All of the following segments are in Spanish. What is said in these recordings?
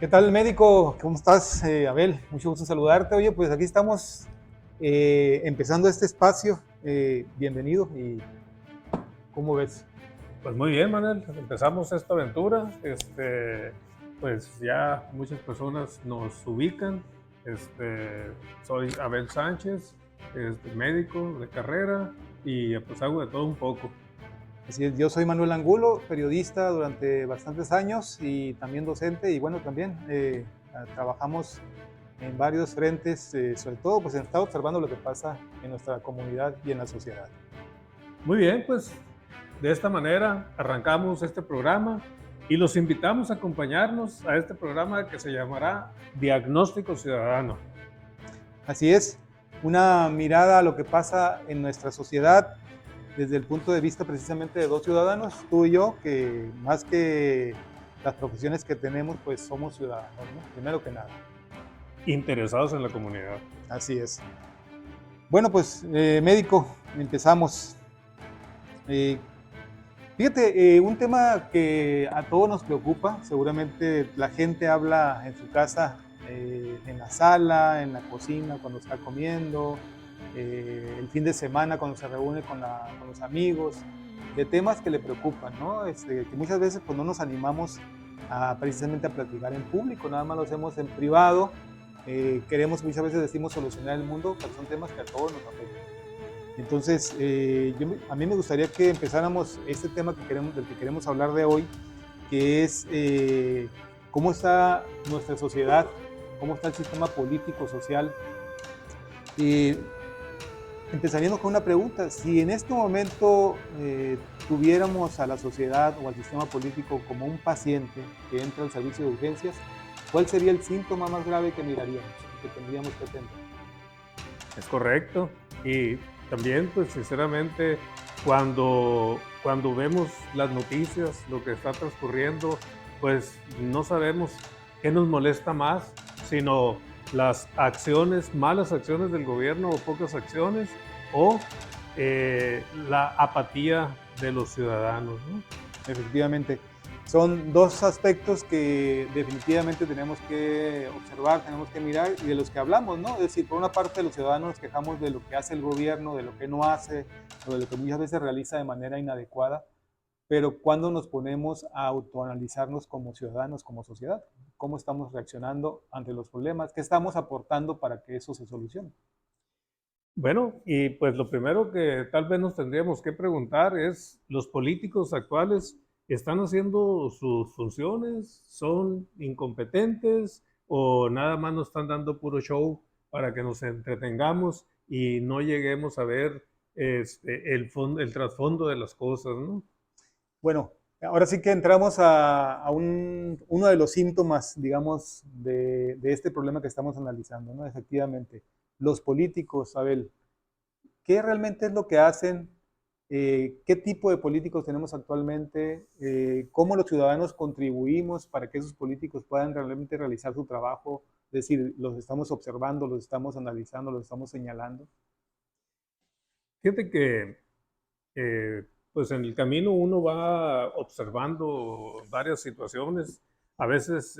¿Qué tal, médico? ¿Cómo estás, Abel? Mucho gusto en saludarte. Oye, pues aquí estamos empezando este espacio. Bienvenido y ¿cómo ves? Pues muy bien, Manuel, empezamos esta aventura. Pues ya muchas personas nos ubican. Soy Abel Sánchez, médico de carrera y pues hago de todo un poco. Así es, yo soy Manuel Angulo, periodista durante bastantes años y también docente y bueno, también trabajamos en varios frentes, sobre todo pues en estar observando lo que pasa en nuestra comunidad y en la sociedad. Muy bien, pues de esta manera arrancamos este programa y los invitamos a acompañarnos a este programa que se llamará Diagnóstico Ciudadano. Así es, una mirada a lo que pasa en nuestra sociedad desde el punto de vista precisamente de dos ciudadanos, tú y yo, que más que las profesiones que tenemos, pues somos ciudadanos, ¿no? Primero que nada. Interesados en la comunidad. Así es. Bueno, pues médico, empezamos. Eh, Fíjate, un tema que a todos nos preocupa, seguramente la gente habla en su casa, en la sala, en la cocina, cuando está comiendo, el fin de semana cuando se reúne con los amigos, de temas que le preocupan, ¿no? Que muchas veces pues, no nos animamos precisamente a platicar en público, nada más lo hacemos en privado, queremos, muchas veces decimos solucionar el mundo, pero son temas que a todos nos afectan. Entonces, a mí me gustaría que empezáramos este tema del que queremos hablar de hoy, que es cómo está nuestra sociedad, cómo está el sistema político, social. Eh, Empezaríamos con una pregunta. Si en este momento tuviéramos a la sociedad o al sistema político como un paciente que entra al servicio de urgencias, ¿cuál sería el síntoma más grave que miraríamos, que tendríamos que atender? Es correcto. Y también, pues sinceramente, cuando vemos las noticias, lo que está transcurriendo, pues no sabemos qué nos molesta más, sino las acciones, malas acciones del gobierno o pocas acciones, o la apatía de los ciudadanos, ¿no? Efectivamente, son dos aspectos que definitivamente tenemos que observar, tenemos que mirar y de los que hablamos, ¿no? Es decir, por una parte los ciudadanos nos quejamos de lo que hace el gobierno, de lo que no hace, o de lo que muchas veces realiza de manera inadecuada, pero cuando nos ponemos a autoanalizarnos como ciudadanos, como sociedad, cómo estamos reaccionando ante los problemas, qué estamos aportando para que eso se solucione. Bueno, y pues lo primero que tal vez nos tendríamos que preguntar es, ¿los políticos actuales están haciendo sus funciones? ¿Son incompetentes? ¿O nada más nos están dando puro show para que nos entretengamos y no lleguemos a ver el trasfondo de las cosas, ¿no? Bueno, ahora sí que entramos uno de los síntomas, digamos, de este problema que estamos analizando, ¿no? Efectivamente, los políticos, Abel, ¿qué realmente es lo que hacen? ¿Qué tipo de políticos tenemos actualmente? ¿Cómo los ciudadanos contribuimos para que esos políticos puedan realmente realizar su trabajo? Es decir, los estamos observando, los estamos analizando, los estamos señalando. Fíjate que pues en el camino uno va observando varias situaciones, a veces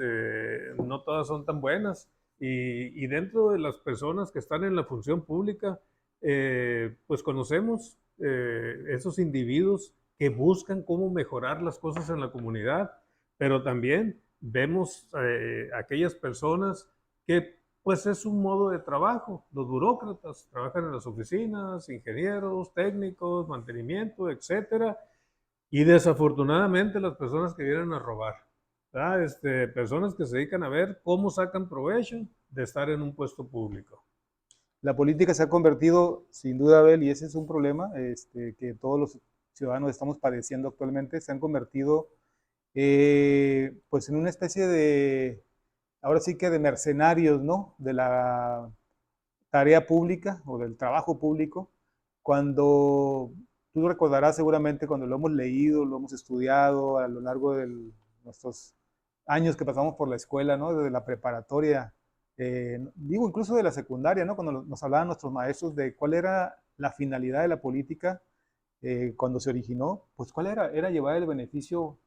no todas son tan buenas, y dentro de las personas que están en la función pública, pues conocemos esos individuos que buscan cómo mejorar las cosas en la comunidad, pero también vemos aquellas personas que pues es un modo de trabajo. Los burócratas trabajan en las oficinas, ingenieros, técnicos, mantenimiento, etcétera. Y desafortunadamente las personas que vienen a robar, ¿verdad? Personas que se dedican a ver cómo sacan provecho de estar en un puesto público. La política se ha convertido, sin duda, Abel, y ese es un problema que todos los ciudadanos estamos padeciendo actualmente, se han convertido pues en una especie de, ahora sí que de mercenarios, ¿no? De la tarea pública o del trabajo público, cuando tú recordarás seguramente cuando lo hemos leído, lo hemos estudiado a lo largo de nuestros años que pasamos por la escuela, ¿no? Desde la preparatoria, digo incluso de la secundaria, ¿no? Cuando nos hablaban nuestros maestros de cuál era la finalidad de la política cuando se originó, pues cuál era, era llevar el beneficio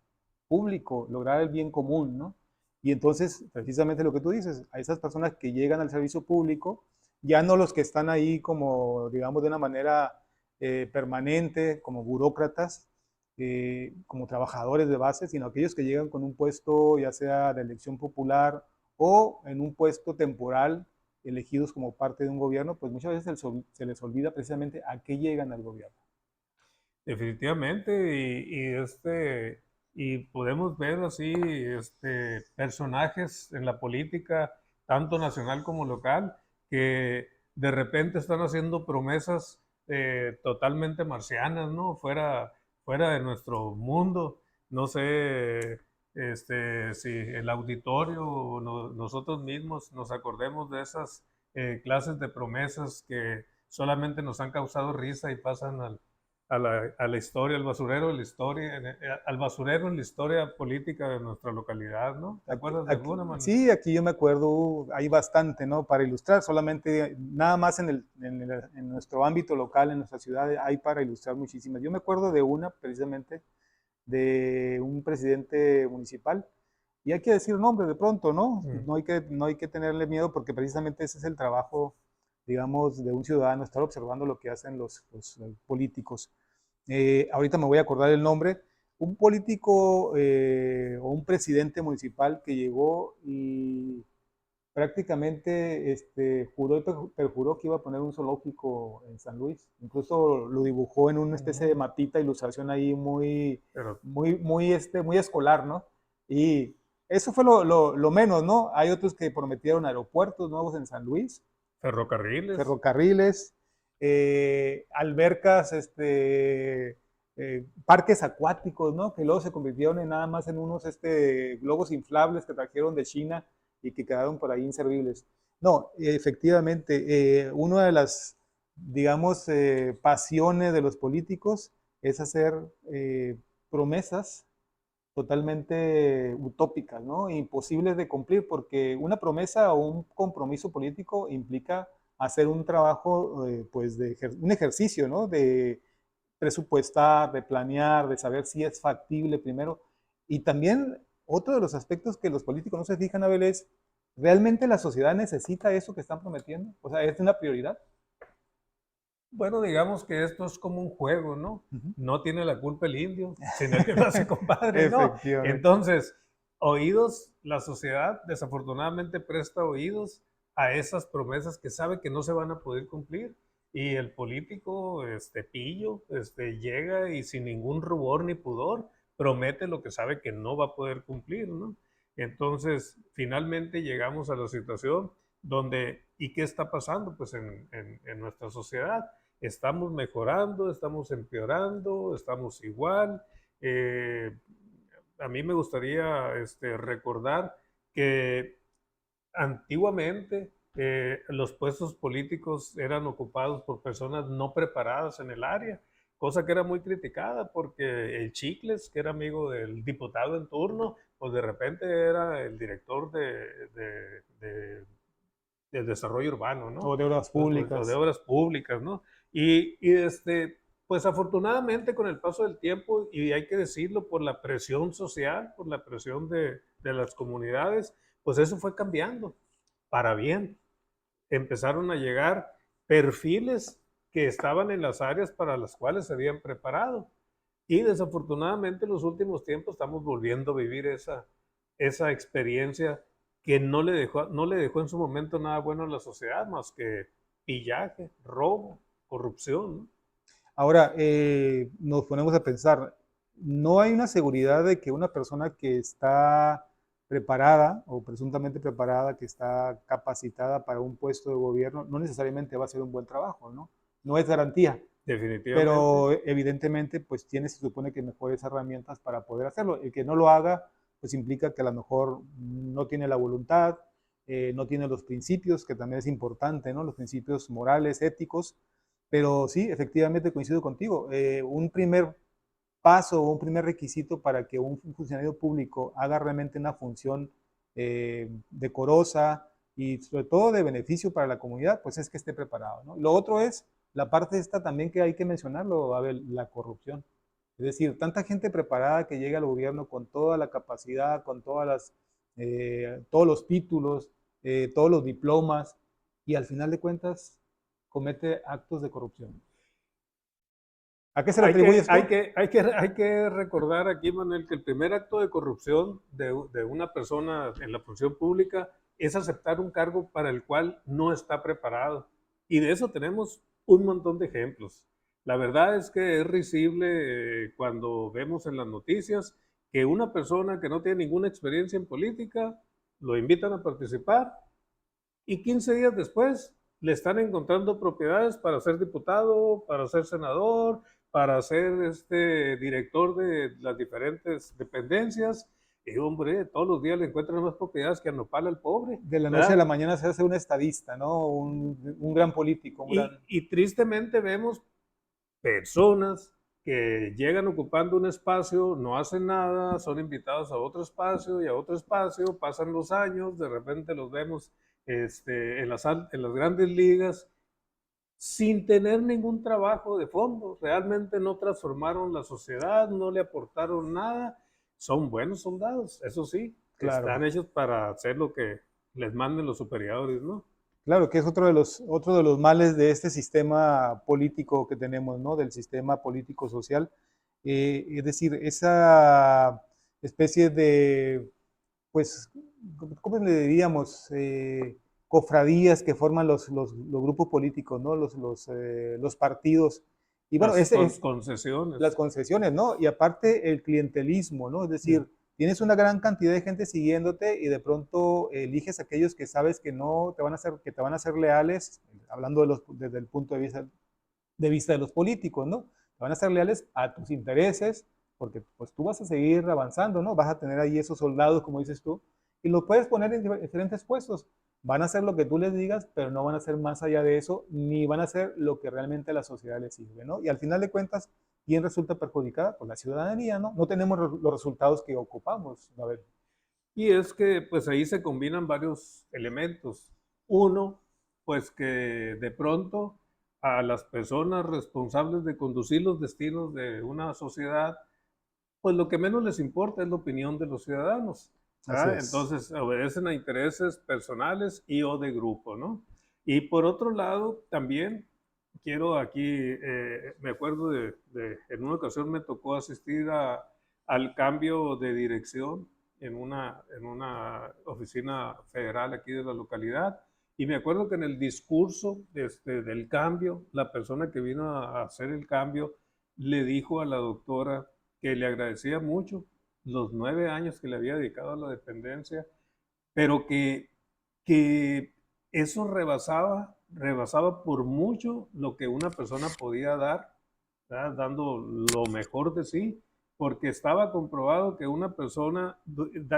público, lograr el bien común, ¿no? Y entonces, precisamente lo que tú dices, a esas personas que llegan al servicio público, ya no los que están ahí como, digamos, de una manera permanente, como burócratas, como trabajadores de base, sino aquellos que llegan con un puesto, ya sea de elección popular o en un puesto temporal, elegidos como parte de un gobierno, pues muchas veces se les olvida precisamente a qué llegan al gobierno. Definitivamente, y podemos ver así personajes en la política, tanto nacional como local, que de repente están haciendo promesas totalmente marcianas, ¿no? Fuera de nuestro mundo. No sé si el auditorio o nosotros mismos nos acordemos de esas clases de promesas que solamente nos han causado risa y pasan a la historia, al basurero de la historia, al basurero en la historia política de nuestra localidad, ¿no? ¿Te acuerdas de alguna manera? Sí, aquí yo me acuerdo, hay bastante, ¿no? Para ilustrar, solamente nada más en nuestro ámbito local, en nuestra ciudad, hay para ilustrar muchísimas. Yo me acuerdo de una, precisamente, de un presidente municipal, y hay que decir nombre de pronto, ¿no? Mm. No hay que tenerle miedo porque precisamente ese es el trabajo, digamos, de un ciudadano, estar observando lo que hacen los políticos. Ahorita me voy a acordar el nombre, un político o un presidente municipal que llegó y prácticamente juró y perjuró que iba a poner un zoológico en San Luis. Incluso lo dibujó en una especie de Ujú. mapita, ilustración ahí Pero muy escolar, ¿no? Y eso fue lo menos, ¿no? Hay otros que prometieron aeropuertos nuevos en San Luis, ferrocarriles. ferrocarriles, albercas, parques acuáticos, ¿no? Que luego se convirtieron en nada más en unos globos inflables que trajeron de China y que quedaron por ahí inservibles. No, efectivamente, una de las, digamos, pasiones de los políticos es hacer promesas totalmente utópicas, ¿no? Imposibles de cumplir, porque una promesa o un compromiso político implica hacer un trabajo, pues, un ejercicio, ¿no? De presupuestar, de planear, de saber si es factible primero. Y también otro de los aspectos que los políticos no se fijan, Abel, es, ¿realmente la sociedad necesita eso que están prometiendo? O sea, ¿es una prioridad? Bueno, digamos que esto es como un juego, ¿no? Uh -huh. No tiene la culpa el indio, sino el que lo hace compadre, ¿no? Efectivamente. Entonces, oídos, la sociedad desafortunadamente presta oídos a esas promesas que sabe que no se van a poder cumplir. Y el político, pillo, llega y sin ningún rubor ni pudor promete lo que sabe que no va a poder cumplir, ¿no? Entonces, finalmente llegamos a la situación donde, ¿y qué está pasando? Pues en nuestra sociedad estamos mejorando, estamos empeorando, estamos igual. Eh, a mí me gustaría recordar que antiguamente los puestos políticos eran ocupados por personas no preparadas en el área, cosa que era muy criticada porque el Chicles, que era amigo del diputado en turno, pues de repente era el director de desarrollo urbano, ¿no? O de obras O de públicas. obras públicas, ¿no? Pues afortunadamente con el paso del tiempo, y hay que decirlo, por la presión social, por la presión de las comunidades, pues eso fue cambiando para bien. Empezaron a llegar perfiles que estaban en las áreas para las cuales se habían preparado. Y desafortunadamente en los últimos tiempos estamos volviendo a vivir esa experiencia que no le dejó en su momento nada bueno a la sociedad más que pillaje, robo, corrupción, ¿no? Ahora, nos ponemos a pensar, no hay una seguridad de que una persona que está preparada o presuntamente preparada, que está capacitada para un puesto de gobierno, no necesariamente va a hacer un buen trabajo, ¿no? No es garantía, Definitivamente. pero evidentemente pues tiene, se supone que mejores herramientas para poder hacerlo. El que no lo haga, pues implica que a lo mejor no tiene la voluntad, no tiene los principios, que también es importante, ¿no? Los principios morales, éticos, pero sí, efectivamente coincido contigo. Un primer paso o un primer requisito para que un funcionario público haga realmente una función decorosa y sobre todo de beneficio para la comunidad, pues es que esté preparado, ¿no? Lo otro es la parte esta también que hay que mencionarlo, Abel, la corrupción. Es decir, tanta gente preparada que llega al gobierno con toda la capacidad, con todas las todos los títulos, todos los diplomas, y al final de cuentas comete actos de corrupción. ¿A qué se le atribuye esto? Hay que recordar aquí, Manuel, que el primer acto de corrupción de una persona en la función pública es aceptar un cargo para el cual no está preparado. Y de eso tenemos un montón de ejemplos. La verdad es que es risible cuando vemos en las noticias que una persona que no tiene ninguna experiencia en política lo invitan a participar y 15 días después le están encontrando propiedades para ser diputado, para ser senador, para ser director de las diferentes dependencias. Y hombre, todos los días le encuentran más propiedades que a nopal al pobre. De la noche a ¿verdad? la mañana se hace un estadista, ¿no? Un gran político, un gran... Y tristemente vemos personas que llegan ocupando un espacio, no hacen nada, son invitados a otro espacio y a otro espacio, pasan los años, de repente los vemos en las grandes ligas sin tener ningún trabajo de fondo. Realmente no transformaron la sociedad, no le aportaron nada. Son buenos soldados, eso sí, Claro. están hechos para hacer lo que les manden los superiores, ¿no? Claro, que es otro de los males de este sistema político que tenemos, ¿no? Del sistema político social. Es decir, esa especie de, pues, ¿cómo le diríamos? Cofradías que forman los grupos políticos, ¿no? Los partidos. Y bueno, Concesiones. las concesiones, ¿no? Y aparte el clientelismo, ¿no? Es decir, tienes una gran cantidad de gente siguiéndote y de pronto eliges a aquellos que sabes que no te van a ser, que te van a ser leales, hablando desde el punto de vista de los políticos, ¿no? Te van a ser leales a tus intereses, porque pues tú vas a seguir avanzando, ¿no? Vas a tener ahí esos soldados, como dices tú, y los puedes poner en diferentes puestos. Van a hacer lo que tú les digas, pero no van a hacer más allá de eso, ni van a hacer lo que realmente a la sociedad les sirve, ¿no? Y al final de cuentas, ¿quién resulta perjudicada? Pues la ciudadanía, ¿no? No tenemos los resultados que ocupamos. A ver. Y es que pues ahí se combinan varios elementos. Uno, pues que de pronto a las personas responsables de conducir los destinos de una sociedad, pues lo que menos les importa es la opinión de los ciudadanos. Entonces obedecen a intereses personales y o de grupo, ¿no? Y por otro lado, también quiero aquí, me acuerdo en una ocasión me tocó asistir al cambio de dirección en una oficina federal aquí de la localidad. Y me acuerdo que en el discurso del cambio, la persona que vino a hacer el cambio le dijo a la doctora que le agradecía mucho los 9 años que le había dedicado a la dependencia, pero que eso rebasaba por mucho lo que una persona podía dar, ¿verdad? Dando lo mejor de sí, porque estaba comprobado que una persona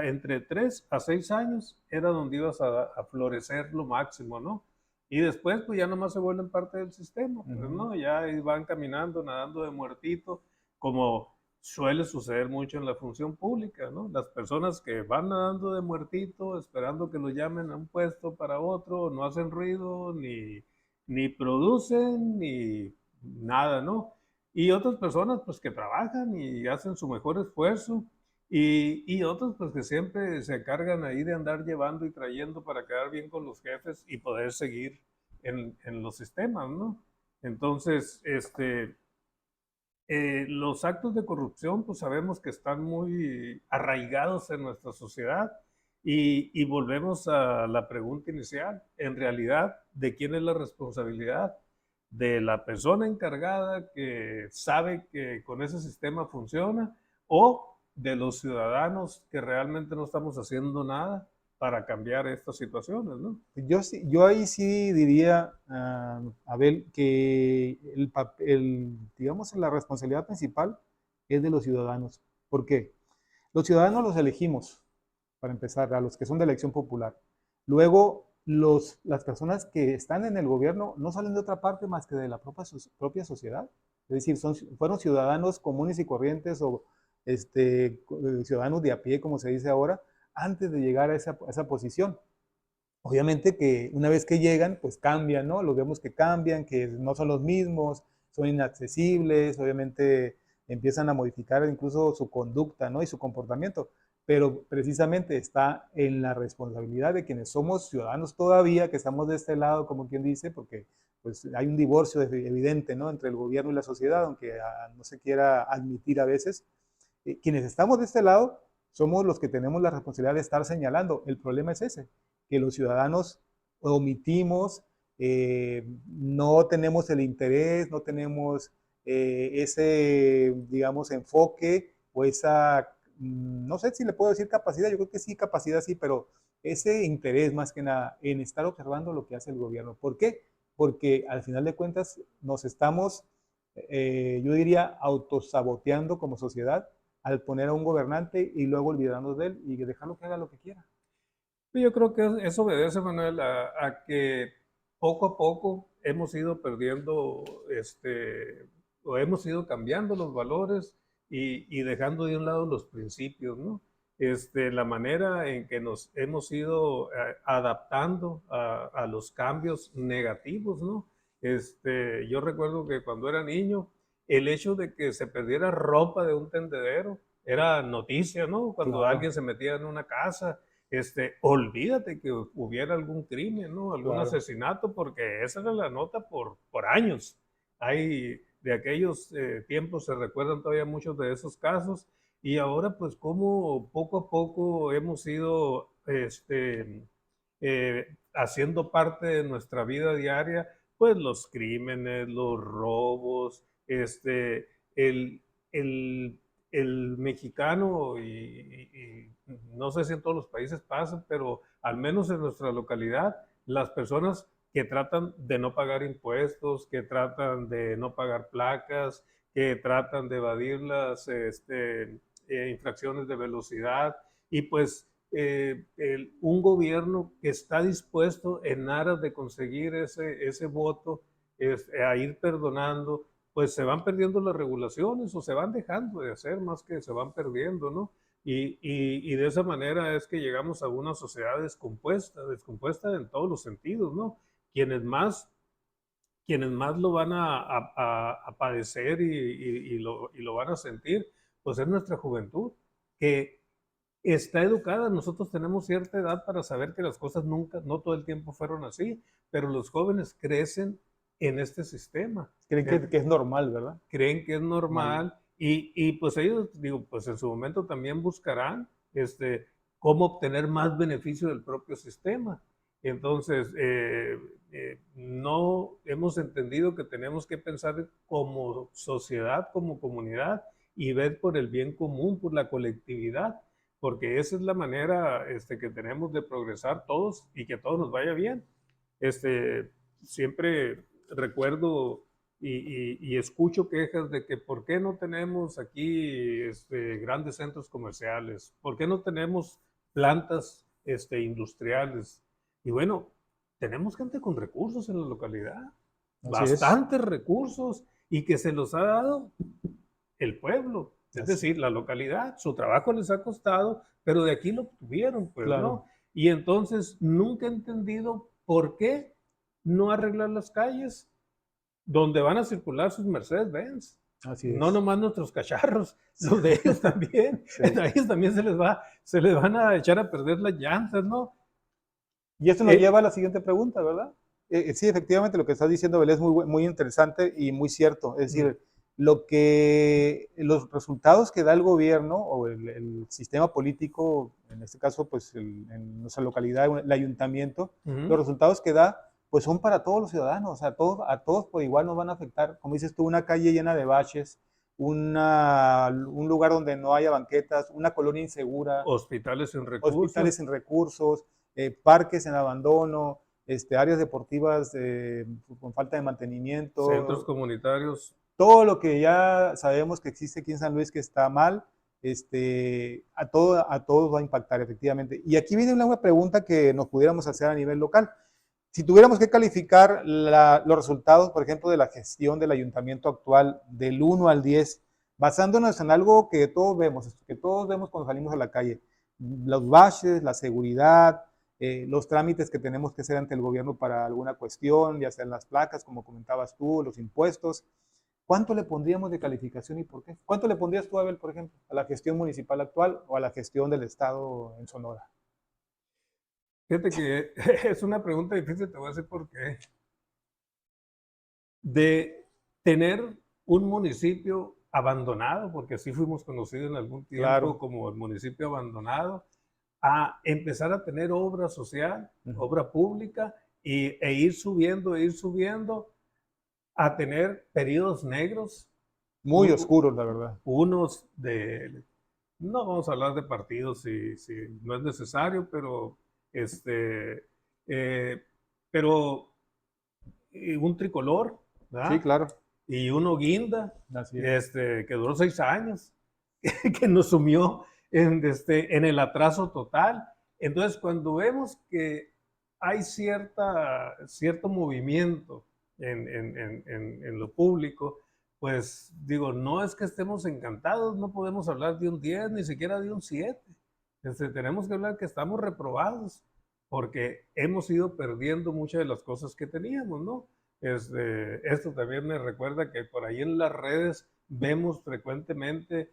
entre 3 a 6 años era donde ibas a florecer lo máximo, ¿no? Y después pues ya nomás se vuelven parte del sistema, pues, ¿no? Ya van caminando, nadando de muertito, como suele suceder mucho en la función pública, ¿no? Las personas que van nadando de muertito, esperando que lo llamen a un puesto para otro, no hacen ruido, ni producen, ni nada, ¿no? Y otras personas, pues, que trabajan y hacen su mejor esfuerzo, y otros, pues, que siempre se cargan ahí de andar llevando y trayendo para quedar bien con los jefes y poder seguir en los sistemas, ¿no? Entonces, los actos de corrupción, pues sabemos que están muy arraigados en nuestra sociedad y volvemos a la pregunta inicial. En realidad, ¿de quién es la responsabilidad? ¿De la persona encargada que sabe que con ese sistema funciona o de los ciudadanos que realmente no estamos haciendo nada para cambiar estas situaciones, ¿no? Yo ahí sí diría, Abel, que digamos, la responsabilidad principal es de los ciudadanos. ¿Por qué? Los ciudadanos los elegimos, para empezar, a los que son de elección popular. Luego, las personas que están en el gobierno no salen de otra parte más que de la propia sociedad. Es decir, fueron ciudadanos comunes y corrientes o ciudadanos de a pie, como se dice ahora, antes de llegar a esa posición. Obviamente que una vez que llegan, pues cambian, ¿no? Los vemos que cambian, que no son los mismos, son inaccesibles, obviamente empiezan a modificar incluso su conducta, ¿no? Y su comportamiento. pero precisamente está en la responsabilidad de quienes somos ciudadanos todavía, que estamos de este lado, como quien dice, porque pues hay un divorcio evidente, ¿no?, entre el gobierno y la sociedad, aunque no se quiera admitir a veces. Quienes estamos de este lado somos los que tenemos la responsabilidad de estar señalando. El problema es ese, que los ciudadanos omitimos, no tenemos el interés, no tenemos ese, digamos, enfoque o esa, no sé si le puedo decir capacidad, yo creo que sí, capacidad sí, pero ese interés más que nada en estar observando lo que hace el gobierno. ¿Por qué? Porque al final de cuentas nos estamos, yo diría, autosaboteando como sociedad al poner a un gobernante y luego olvidarnos de él y dejarlo que haga lo que quiera. Yo creo que eso obedece, Manuel, a que poco a poco hemos ido perdiendo, o hemos ido cambiando los valores y dejando de un lado los principios, ¿no? La manera en que nos hemos ido adaptando a los cambios negativos, ¿no? Yo recuerdo que cuando era niño, el hecho de que se perdiera ropa de un tendedero era noticia, ¿no? Cuando Claro, alguien se metía en una casa, olvídate que hubiera algún crimen, ¿no? Algún claro. asesinato, porque esa era la nota por años. Hay, de aquellos tiempos se recuerdan todavía muchos de esos casos, y ahora pues como poco a poco hemos ido haciendo parte de nuestra vida diaria, pues los crímenes, los robos, el, el el mexicano, y no sé si en todos los países pasa, pero al menos en nuestra localidad, las personas que tratan de no pagar impuestos, que tratan de no pagar placas, que tratan de evadir las infracciones de velocidad, y pues un gobierno que está dispuesto en aras de conseguir ese voto, a ir perdonando, pues se van perdiendo las regulaciones o se van dejando de hacer más que se van perdiendo, ¿no? Y de esa manera es que llegamos a una sociedad descompuesta en todos los sentidos, ¿no? Quienes más, quienes más lo van a padecer y lo van a sentir, pues es nuestra juventud, que está educada. Nosotros tenemos cierta edad para saber que las cosas nunca, no todo el tiempo fueron así, pero los jóvenes crecen en este sistema. Creen que es normal, ¿verdad? Creen que es Normal. normal, y pues ellos, digo, pues en su momento también buscarán cómo obtener más beneficio del propio sistema. Entonces, no hemos entendido que tenemos que pensar como sociedad, como comunidad, y ver por el bien común, por la colectividad, porque esa es la manera que tenemos de progresar todos y que a todos nos vaya bien. Siempre recuerdo y escucho quejas de que por qué no tenemos aquí grandes centros comerciales, por qué no tenemos plantas industriales. Y bueno, tenemos gente con recursos en la localidad, Así es. bastantes recursos, y que se los ha dado el pueblo, es Así, decir, la localidad. Su trabajo les ha costado, pero de aquí lo obtuvieron, pues, claro. ¿no? Y entonces nunca he entendido por qué no arreglar las calles donde van a circular sus Mercedes-Benz. Así No es. nomás nuestros cacharros, Sí. los de ellos también. Sí. A ellos también se les van a echar a perder las llantas, ¿no? Y esto nos Eh, lleva a la siguiente pregunta, ¿verdad? Sí, efectivamente, lo que está diciendo Belén es muy interesante y muy cierto. Es mm, decir, los resultados que da el gobierno o el sistema político, en este caso, pues en nuestra localidad, el ayuntamiento, los ujú. resultados que da, pues son para todos los ciudadanos, o sea, a todos por igual nos van a afectar. Como dices tú, una calle llena de baches, un lugar donde no haya banquetas, una colonia insegura, Hospitales sin hospitales recursos, sin recursos, parques en abandono, áreas deportivas con falta de centros mantenimiento, comunitarios. todo lo que ya sabemos que existe aquí en San Luis que está mal, a todos va a impactar efectivamente. Y aquí viene una pregunta que nos pudiéramos hacer a nivel local. Si tuviéramos que calificar los resultados, por ejemplo, de la gestión del ayuntamiento actual del 1 al 10, basándonos en algo que todos vemos cuando salimos a la calle, los baches, la seguridad, los trámites que tenemos que hacer ante el gobierno para alguna cuestión, ya sean las placas, como comentabas tú, los impuestos, ¿cuánto le pondríamos de calificación y por qué? ¿Cuánto le pondrías tú, Abel, por ejemplo, a la gestión municipal actual o a la gestión del Estado en Sonora? Fíjate que es una pregunta difícil, te voy a decir por qué. De tener un municipio abandonado, porque así fuimos conocidos en algún tiempo Claro. como el municipio abandonado, a empezar a tener obra social, obra pública, e ir subiendo, a tener periodos negros, Muy oscuro, la verdad. unos de, no vamos a hablar de partidos si no es necesario, pero este, eh, pero un tricolor, Sí, ¿verdad? claro. Y uno guinda, Así es. que duró 6 años, que nos sumió en el atraso total. Entonces, cuando vemos que hay cierto movimiento en lo público, pues digo, no es que estemos encantados, no podemos hablar de un 10, ni siquiera de un 7. Tenemos que hablar que estamos reprobados, porque hemos ido perdiendo muchas de las cosas que teníamos, ¿no? Esto también me recuerda que por ahí en las redes vemos frecuentemente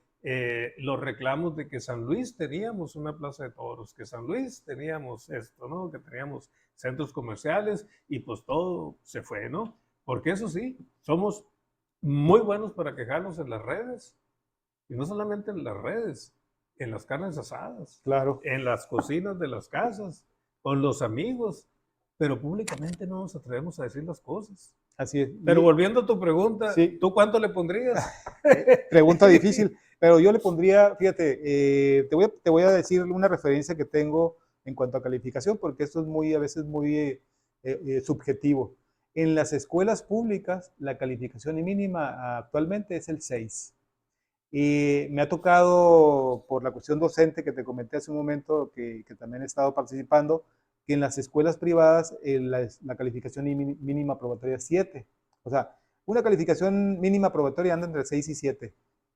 los reclamos de que San Luis teníamos una plaza de toros, que San Luis teníamos esto, ¿no? Que teníamos centros comerciales y pues todo se fue, ¿no? Porque eso sí, somos muy buenos para quejarnos en las redes, y no solamente en las redes, en las carnes asadas, Claro. en las cocinas de las casas, con los amigos, pero públicamente no nos atrevemos a decir las cosas. Así es. Pero volviendo a tu pregunta, Sí, ¿tú cuánto le pondrías? pregunta difícil, pero yo le pondría, fíjate, te voy a decir una referencia que tengo en cuanto a calificación, porque esto es muy, a veces muy subjetivo. En las escuelas públicas, la calificación mínima actualmente es el 6. Y me ha tocado, por la cuestión docente que te comenté hace un momento, que también he estado participando, que en las escuelas privadas la calificación mínima probatoria es 7. O sea, una calificación mínima probatoria anda entre 6 y 7.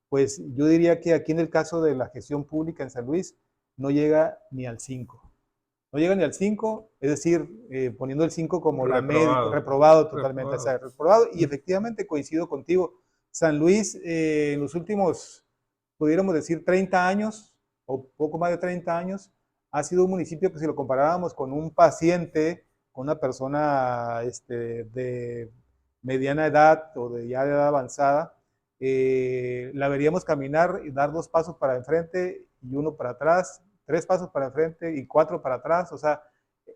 Pues yo diría que aquí en el caso de la gestión pública en San Luis, no llega ni al 5. No llega ni al 5, es decir, poniendo el 5 como la media, Reprobado. reprobado totalmente, o sea, Reprobado. reprobado, y efectivamente coincido contigo. San Luis, en los últimos, pudiéramos decir, 30 años, o poco más de 30 años, ha sido un municipio que si lo comparábamos con un paciente, con una persona de mediana edad o de ya de edad avanzada, la veríamos caminar y dar 2 pasos para enfrente y 1 para atrás, 3 pasos para enfrente y 4 para atrás. O sea,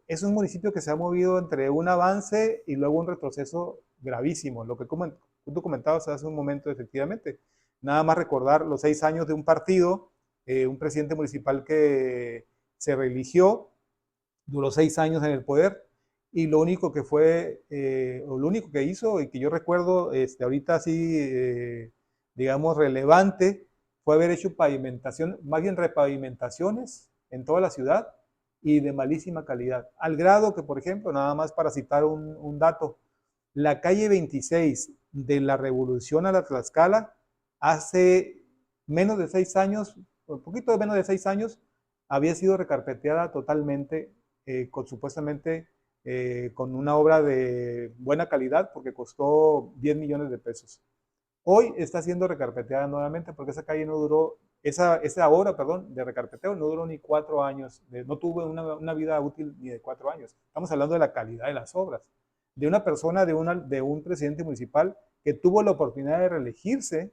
es un municipio que se ha movido entre un avance y luego un retroceso gravísimo. Lo que tú comentabas hace un momento, efectivamente. Nada más recordar los 6 años de un partido, un presidente municipal que se reeligió, duró 6 años en el poder y lo único que fue, o lo único que hizo y que yo recuerdo ahorita así, digamos, relevante, fue haber hecho pavimentación, más bien repavimentaciones en toda la ciudad y de malísima calidad. Al grado que, por ejemplo, nada más para citar un dato, la calle 26 de la Revolución a la Tlaxcala, hace menos de 6 años, un poquito menos de 6 años, había sido recarpeteada totalmente, supuestamente con una obra de buena calidad, porque costó 10 millones de pesos. Hoy está siendo recarpeteada nuevamente porque esa calle no duró, esa obra, perdón, de recarpeteo no duró ni 4 años, no tuvo una vida útil ni de 4 años. Estamos hablando de la calidad de las obras, de una persona, de un presidente municipal que tuvo la oportunidad de reelegirse,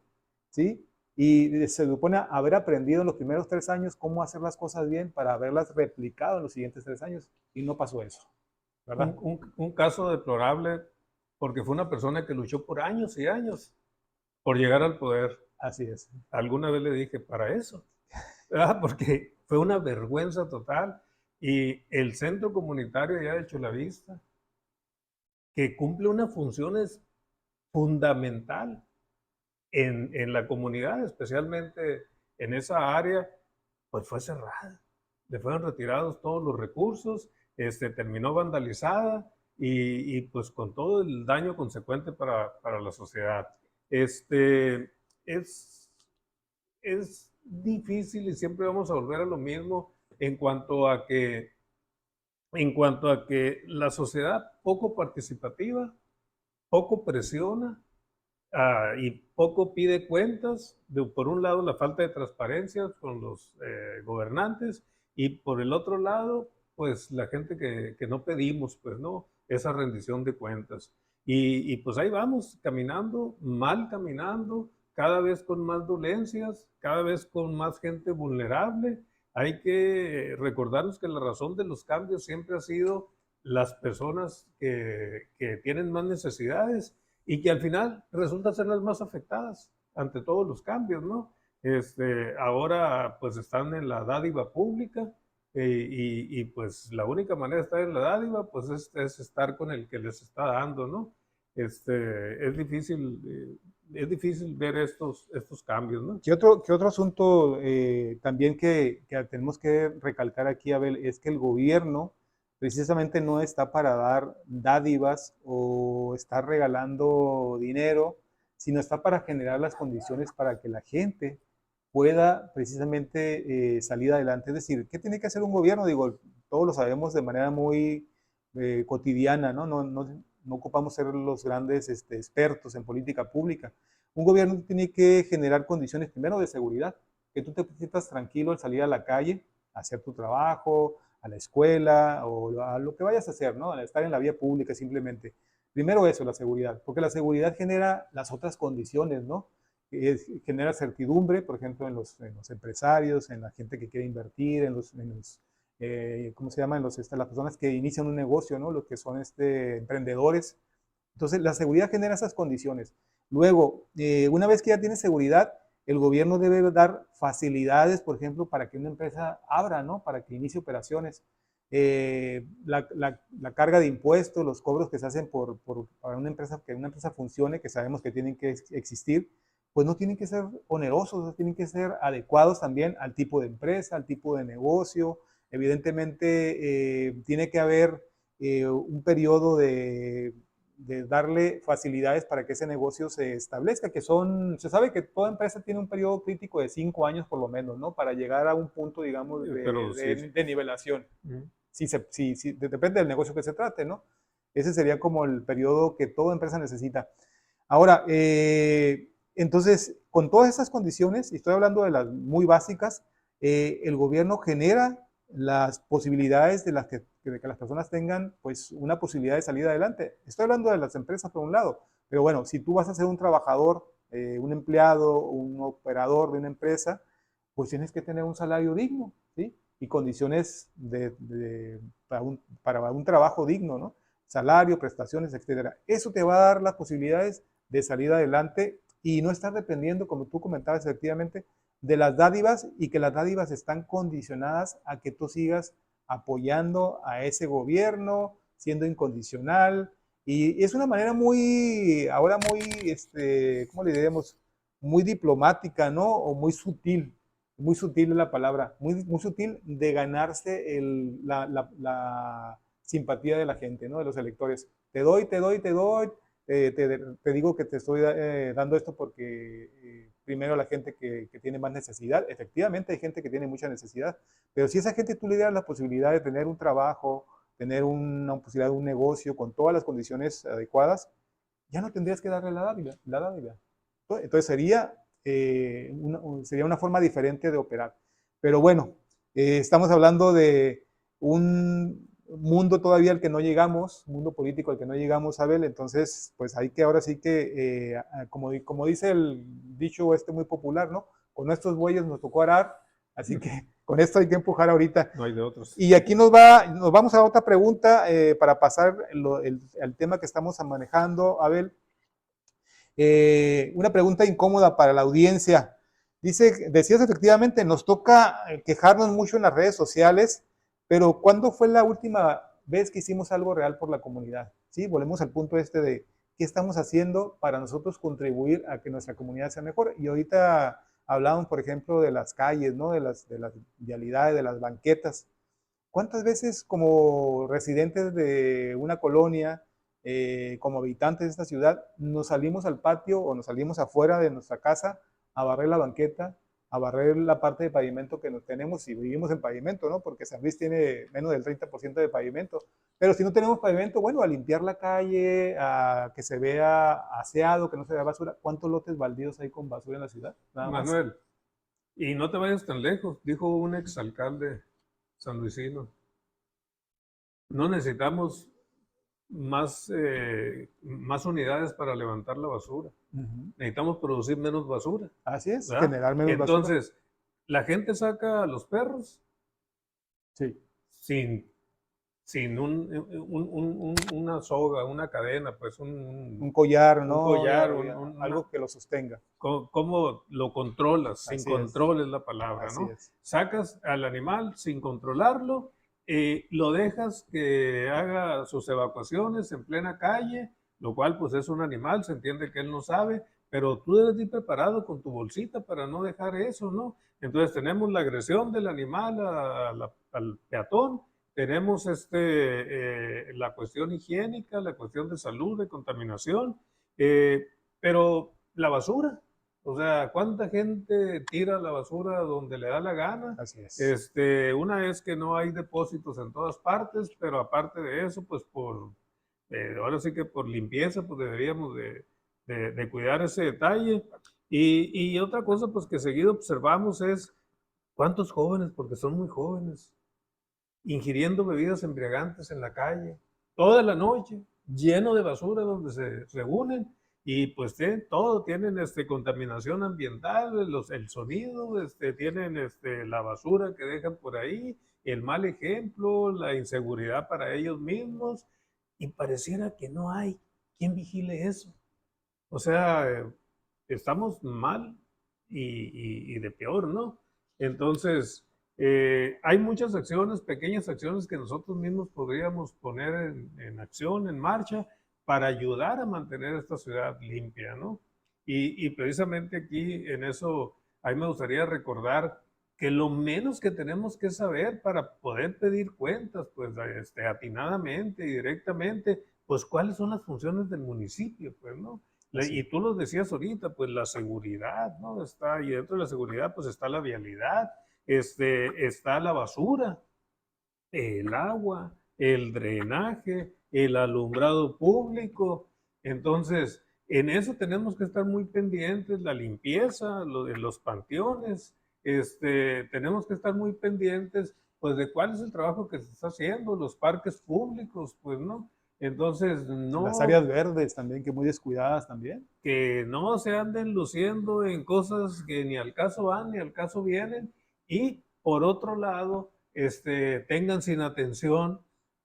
¿sí? Y se supone haber aprendido en los primeros 3 años cómo hacer las cosas bien para haberlas replicado en los siguientes 3 años. Y no pasó eso, ¿verdad? Un caso deplorable, porque fue una persona que luchó por años y años por llegar al poder. Así es. Alguna vez le dije, para eso, ¿verdad? Porque fue una vergüenza total. Y el centro comunitario ya de Chulavista, que cumple una función fundamental en la comunidad, especialmente en esa área, pues fue cerrada. Le fueron retirados todos los recursos, terminó vandalizada pues con todo el daño consecuente para la sociedad. Es, es difícil y siempre vamos a volver a lo mismo en cuanto a que, la sociedad poco participativa, poco presiona y poco pide cuentas. Por un lado, la falta de transparencia con los gobernantes, y por el otro lado, pues la gente que no pedimos, pues no, esa rendición de cuentas. Y pues ahí vamos, caminando, mal caminando, cada vez con más dolencias, cada vez con más gente vulnerable. Hay que recordarnos que la razón de los cambios siempre ha sido las personas que tienen más necesidades y que al final resultan ser las más afectadas ante todos los cambios, ¿no? Ahora pues están en la dádiva pública, pues la única manera de estar en la dádiva pues es estar con el que les está dando, ¿no? Es difícil ver estos cambios, ¿no? Qué otro asunto también que tenemos que recalcar aquí, Abel, es que el gobierno precisamente no está para dar dádivas o estar regalando dinero, sino está para generar las condiciones para que la gente pueda precisamente salir adelante. Es decir, ¿qué tiene que hacer un gobierno? Digo, todos lo sabemos de manera muy cotidiana, ¿no? No ocupamos ser los grandes expertos en política pública. Un gobierno tiene que generar condiciones primero de seguridad, que tú te sientas tranquilo al salir a la calle, a hacer tu trabajo, a la escuela o a lo que vayas a hacer, ¿no? Al estar en la vía pública simplemente. Primero eso, la seguridad, porque la seguridad genera las otras condiciones, ¿no? Genera certidumbre, por ejemplo, en los empresarios, en la gente que quiere invertir, ¿cómo se llama? Las personas que inician un negocio, ¿no? Los que son emprendedores. Entonces, la seguridad genera esas condiciones. Luego, una vez que ya tienes seguridad, el gobierno debe dar facilidades, por ejemplo, para que una empresa abra, ¿no? Para que inicie operaciones. La carga de impuestos, los cobros que se hacen para una empresa, que una empresa funcione, que sabemos que tienen que existir, pues no tienen que ser onerosos, tienen que ser adecuados también al tipo de empresa, al tipo de negocio. Evidentemente, tiene que haber un periodo de darle facilidades para que ese negocio se establezca, se sabe que toda empresa tiene un periodo crítico de 5 años por lo menos, ¿no? Para llegar a un punto, digamos, Pero sí. de nivelación. Depende del negocio que se trate, ¿no? Ese sería como el periodo que toda empresa necesita. Ahora, entonces, con todas estas condiciones, y estoy hablando de las muy básicas, el gobierno genera las posibilidades de que las personas tengan pues una posibilidad de salir adelante. Estoy hablando de las empresas por un lado, pero bueno, si tú vas a ser un trabajador, un empleado, un operador de una empresa, pues tienes que tener un salario digno, ¿sí? Y condiciones para un trabajo digno, ¿no? Salario, prestaciones, etcétera. Eso te va a dar las posibilidades de salir adelante y no estar dependiendo, como tú comentabas efectivamente, de las dádivas, y que las dádivas están condicionadas a que tú sigas apoyando a ese gobierno, siendo incondicional. Y es una manera ahora ¿cómo le diríamos? Muy diplomática, ¿no? O muy sutil es la palabra, muy sutil de ganarse la simpatía de la gente, ¿no? De los electores. Te doy, te digo que te estoy dando esto porque primero la gente que tiene más necesidad, efectivamente hay gente que tiene mucha necesidad, pero si esa gente tú le das la posibilidad de tener un trabajo, tener una posibilidad de un negocio con todas las condiciones adecuadas, ya no tendrías que darle la dádiva. Entonces sería una forma diferente de operar. Pero bueno, estamos hablando de un mundo todavía al que no llegamos, mundo político al que no llegamos, Abel, entonces pues hay que ahora sí que, como dice el dicho muy popular, ¿no? Con estos bueyes nos tocó arar, así que con esto hay que empujar ahorita. No hay de otros. Y aquí nos vamos a otra pregunta para pasar el tema que estamos manejando, Abel. Una pregunta incómoda para la audiencia. Decías efectivamente, nos toca quejarnos mucho en las redes sociales, pero ¿cuándo fue la última vez que hicimos algo real por la comunidad? ¿Sí? Volvemos al punto de qué estamos haciendo para nosotros contribuir a que nuestra comunidad sea mejor. Y ahorita hablábamos, por ejemplo, de las calles, ¿no? De las vialidades, de las banquetas. ¿Cuántas veces como residentes de una colonia, como habitantes de esta ciudad, nos salimos al patio o nos salimos afuera de nuestra casa a barrer la banqueta, a barrer la parte de pavimento que nos tenemos, y vivimos en pavimento, ¿no? Porque San Luis tiene menos del 30% de pavimento. Pero si no tenemos pavimento, bueno, a limpiar la calle, a que se vea aseado, que no se vea basura. ¿Cuántos lotes baldíos hay con basura en la ciudad? Nada más. Manuel, y no te vayas tan lejos, dijo un exalcalde sanluisino, no necesitamos más unidades para levantar la basura. Ujú. Necesitamos producir menos basura, Así es, ¿verdad? generar menos basura. Entonces, la gente saca a los perros Sí, sin, sin una soga, una cadena, pues un collar, un ¿no? collar, Algo que lo sostenga. ¿cómo lo controlas? Sin Así es, control es la palabra, así ¿no? es. Sacas al animal sin controlarlo, lo dejas que haga sus evacuaciones en plena calle, lo cual pues es un animal, se entiende que él no sabe, pero tú debes ir preparado con tu bolsita para no dejar eso, ¿no? Entonces tenemos la agresión del animal al peatón, tenemos la cuestión higiénica, la cuestión de salud, de contaminación, pero la basura, o sea, ¿cuánta gente tira la basura donde le da la gana? Así es. Una es que no hay depósitos en todas partes, pero aparte de eso, pues ahora sí que por limpieza, pues deberíamos de cuidar ese detalle. Y otra cosa, pues que seguido observamos es cuántos jóvenes, porque son muy jóvenes, ingiriendo bebidas embriagantes en la calle, toda la noche, lleno de basura donde se reúnen y pues todo, tienen contaminación ambiental, el sonido, tienen la basura que dejan por ahí, el mal ejemplo, la inseguridad para ellos mismos y pareciera que no hay quien vigile eso. O sea, estamos mal y de peor, ¿no? Entonces, hay muchas acciones, pequeñas acciones que nosotros mismos podríamos poner en acción, en marcha, para ayudar a mantener esta ciudad limpia, ¿no? Y precisamente aquí en eso, a mí me gustaría recordar que lo menos que tenemos que saber para poder pedir cuentas, pues atinadamente y directamente, pues cuáles son las funciones del municipio, pues, ¿no? Así Y es. tú lo decías ahorita, pues la seguridad, ¿no? Y dentro de la seguridad, pues está la vialidad, está la basura, el agua, el drenaje, el alumbrado público. Entonces, en eso tenemos que estar muy pendientes, la limpieza, lo de los panteones, tenemos que estar muy pendientes, pues, de cuál es el trabajo que se está haciendo, los parques públicos, pues, ¿no? Entonces, Las no, áreas verdes también, que muy descuidadas también. que no se anden luciendo en cosas que ni al caso van ni al caso vienen y por otro lado tengan sin atención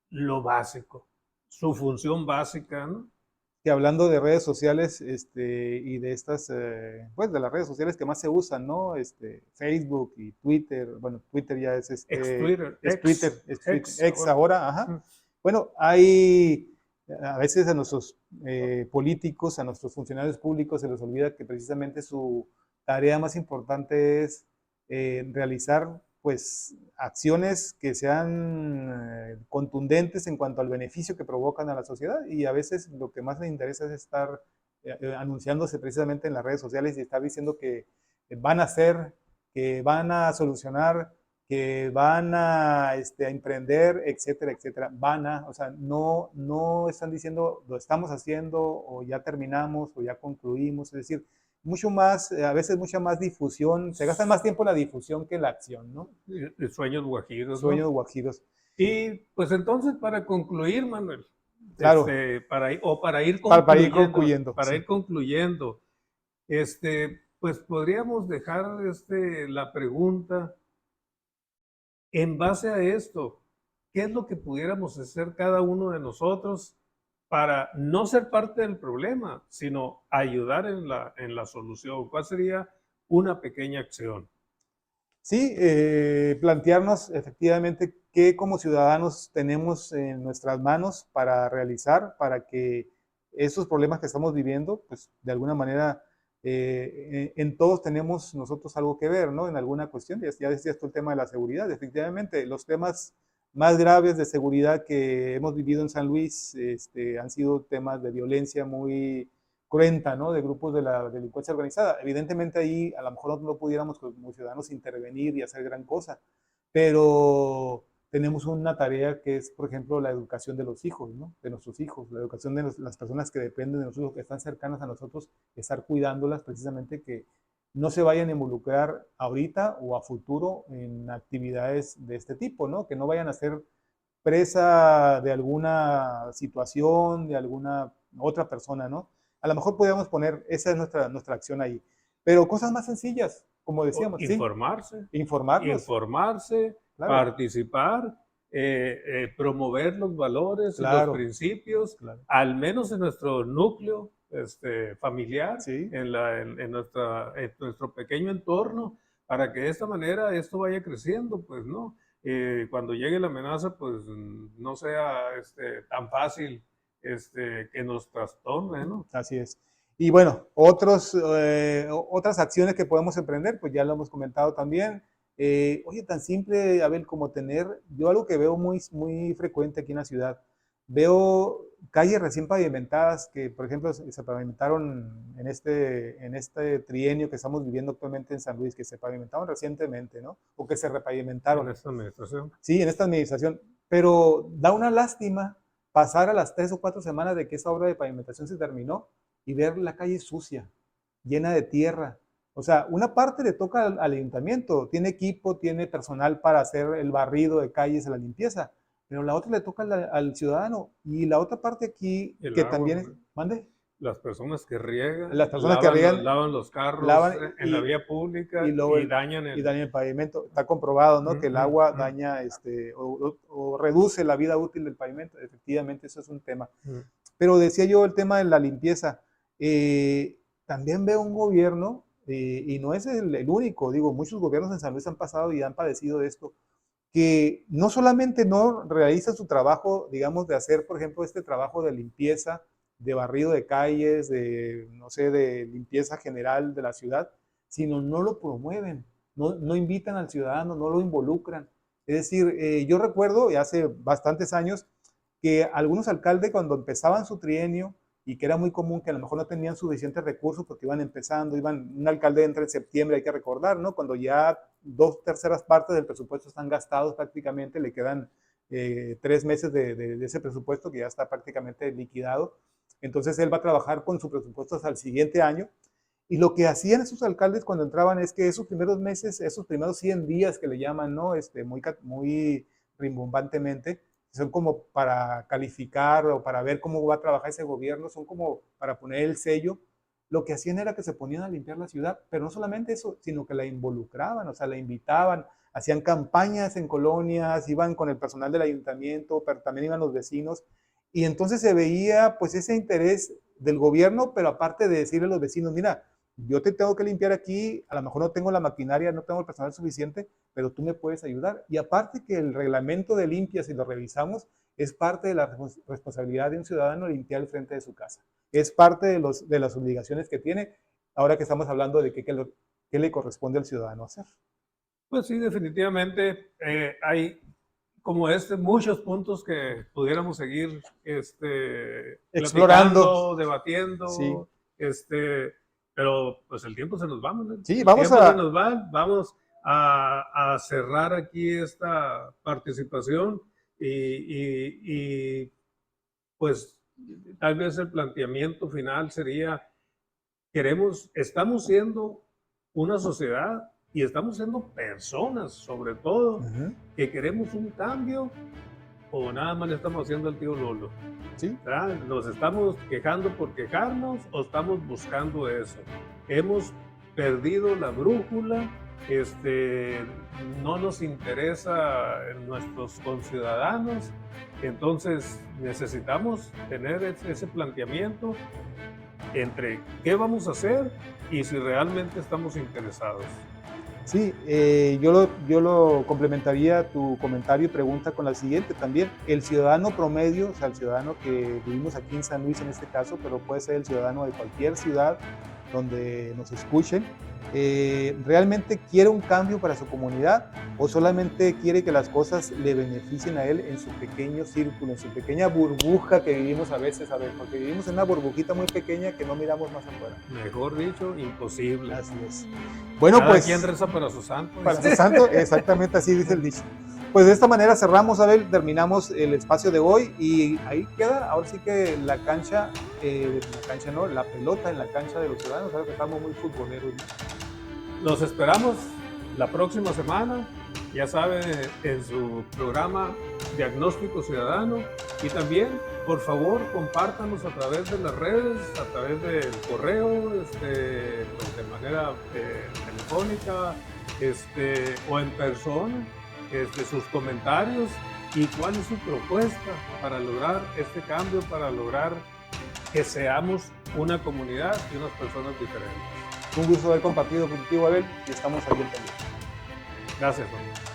lo básico, su función básica, ¿no? Que hablando de redes sociales, y de estas, pues de las redes sociales que más se usan, ¿no? Facebook y Twitter, bueno, Twitter ya es Ex Twitter, Es Twitter, X ahora. ahora, ajá. Bueno, hay a veces a nuestros políticos, a nuestros funcionarios públicos se les olvida que precisamente su tarea más importante es realizar pues acciones que sean contundentes en cuanto al beneficio que provocan a la sociedad, y a veces lo que más les interesa es estar anunciándose precisamente en las redes sociales y estar diciendo que van a hacer, que van a solucionar, que van a emprender, etcétera, etcétera. O sea, no están diciendo lo estamos haciendo o ya terminamos o ya concluimos, es decir, mucho más, a veces mucha más difusión, se gasta más tiempo en la difusión que en la acción, ¿no? Sueños guajiros, Sueños ¿no? guajiros. Y pues entonces para concluir, Manuel, Claro, para ir concluyendo, para sí. ir concluyendo, pues podríamos dejar la pregunta en base a esto. ¿Qué es lo que pudiéramos hacer cada uno de nosotros para no ser parte del problema, sino ayudar en la solución? ¿Cuál sería una pequeña acción? Sí, plantearnos efectivamente qué como ciudadanos tenemos en nuestras manos para realizar, para que esos problemas que estamos viviendo, pues de alguna manera en todos tenemos nosotros algo que ver, ¿no? En alguna cuestión, ya decías tú el tema de la seguridad, efectivamente, los temas más graves de seguridad que hemos vivido en San Luis han sido temas de violencia muy cruenta, ¿no? De grupos de la delincuencia organizada. Evidentemente ahí a lo mejor no pudiéramos como ciudadanos intervenir y hacer gran cosa, pero tenemos una tarea que es, por ejemplo, la educación de los hijos, ¿no? De nuestros hijos, la educación de las personas que dependen de nosotros, que están cercanas a nosotros, estar cuidándolas precisamente, que no se vayan a involucrar ahorita o a futuro en actividades de este tipo, ¿no? Que no vayan a ser presa de alguna situación, de alguna otra persona, ¿no? A lo mejor podríamos poner, esa es nuestra acción ahí. Pero cosas más sencillas, como decíamos, sí, Informarse, informarlos, informarse, claro, participar, promover los valores y los claro, principios, claro, al menos en nuestro núcleo familiar, sí, en nuestro pequeño entorno, para que de esta manera esto vaya creciendo, pues, ¿no? Cuando llegue la amenaza, pues no sea tan fácil que nos trastorne, ¿no? así es. Y bueno, otras acciones que podemos emprender, pues ya lo hemos comentado también. Oye, tan simple, Abel, como yo algo que veo muy frecuente aquí en la ciudad, veo calles recién pavimentadas que, por ejemplo, se pavimentaron en este trienio que estamos viviendo actualmente en San Luis, que se pavimentaron recientemente, ¿no? O que se En repavimentaron. esta administración. Sí, en esta administración. Pero da una lástima pasar a las 3 o 4 semanas de que esa obra de pavimentación se terminó y ver la calle sucia, llena de tierra. O sea, una parte le toca al ayuntamiento, tiene equipo, tiene personal para hacer el barrido de calles, la limpieza, pero la otra le toca al ciudadano. Y la otra parte aquí, El que agua, también es, mande, las personas que riegan, las personas que riegan, lavan los carros lavan en la vía y pública luego y dañan y el... daña el pavimento. Está comprobado, ¿no? Que el agua mm, daña o reduce la vida útil del pavimento. Efectivamente, eso es un tema. mm. Pero decía yo el tema de la limpieza. También veo un gobierno, y no es el único, digo, muchos gobiernos en San Luis han pasado y han padecido de esto, que no solamente no realiza su trabajo, digamos, de hacer, por ejemplo, este trabajo de limpieza, de barrido de calles, de, no sé, de limpieza general de la ciudad, sino no lo promueven, no invitan al ciudadano, no lo involucran. Es decir, yo recuerdo, y hace bastantes años, que algunos alcaldes cuando empezaban su trienio, y que era muy común que a lo mejor no tenían suficientes recursos porque iban empezando, un alcalde entra en septiembre, hay que recordar, ¿no? Cuando ya 2/3 del presupuesto están gastados prácticamente, le quedan 3 meses de ese presupuesto que ya está prácticamente liquidado. Entonces él va a trabajar con su presupuesto hasta el siguiente año. Y lo que hacían esos alcaldes cuando entraban es que esos primeros meses, esos primeros 100 días que le llaman, ¿no? Muy rimbombantemente, son como para calificar o para ver cómo va a trabajar ese gobierno, son como para poner el sello. Lo que hacían era que se ponían a limpiar la ciudad, pero no solamente eso, sino que la involucraban, o sea, la invitaban, hacían campañas en colonias, iban con el personal del ayuntamiento, pero también iban los vecinos, y entonces se veía pues ese interés del gobierno, pero aparte de decirle a los vecinos, mira, yo te tengo que limpiar aquí, a lo mejor no tengo la maquinaria, no tengo el personal suficiente, pero tú me puedes ayudar. Y aparte que el reglamento de limpia, si lo revisamos, es parte de la responsabilidad de un ciudadano limpiar el frente de su casa. Es parte de las obligaciones que tiene, ahora que estamos hablando de qué le corresponde al ciudadano hacer. Pues sí, definitivamente hay como muchos puntos que pudiéramos seguir Explorando, platicando, sí. debatiendo, pero pues el tiempo se nos va, Manuel. Sí, El vamos tiempo se a, nos va. Vamos a cerrar aquí esta participación y pues tal vez el planteamiento final sería estamos siendo una sociedad y estamos siendo personas, sobre todo, uh-huh, que queremos un cambio o nada más le estamos haciendo al tío Lolo. sí, ¿Verdad? ¿Nos estamos quejando por quejarnos o estamos buscando eso? Hemos perdido la brújula, no nos interesa nuestros conciudadanos, entonces necesitamos tener ese planteamiento entre qué vamos a hacer y si realmente estamos interesados. sí, yo lo complementaría tu comentario y pregunta con la siguiente también. El ciudadano promedio, o sea, el ciudadano que vivimos aquí en San Luis en este caso, pero puede ser el ciudadano de cualquier ciudad donde nos escuchen, ¿realmente quiere un cambio para su comunidad o solamente quiere que las cosas le beneficien a él en su pequeño círculo, en su pequeña burbuja que vivimos a veces, porque vivimos en una burbujita muy pequeña que no miramos más afuera? Mejor dicho, imposible. Así es. Bueno, Cada pues quien reza para su santo. para su santo, exactamente así dice el dicho. Pues de esta manera cerramos, Abel, terminamos el espacio de hoy y ahí queda, ahora sí que la cancha, la pelota en la cancha de los ciudadanos, ahora que estamos muy futboleros, ¿no? Los esperamos la próxima semana, ya saben, en su programa Diagnóstico Ciudadano, y también, por favor, compártanos a través de las redes, a través del correo, pues de manera telefónica, o en persona, sus comentarios y cuál es su propuesta para lograr este cambio, para lograr que seamos una comunidad y unas personas diferentes. Un gusto haber compartido contigo, Abel, y estamos ahí también. Gracias, Juan.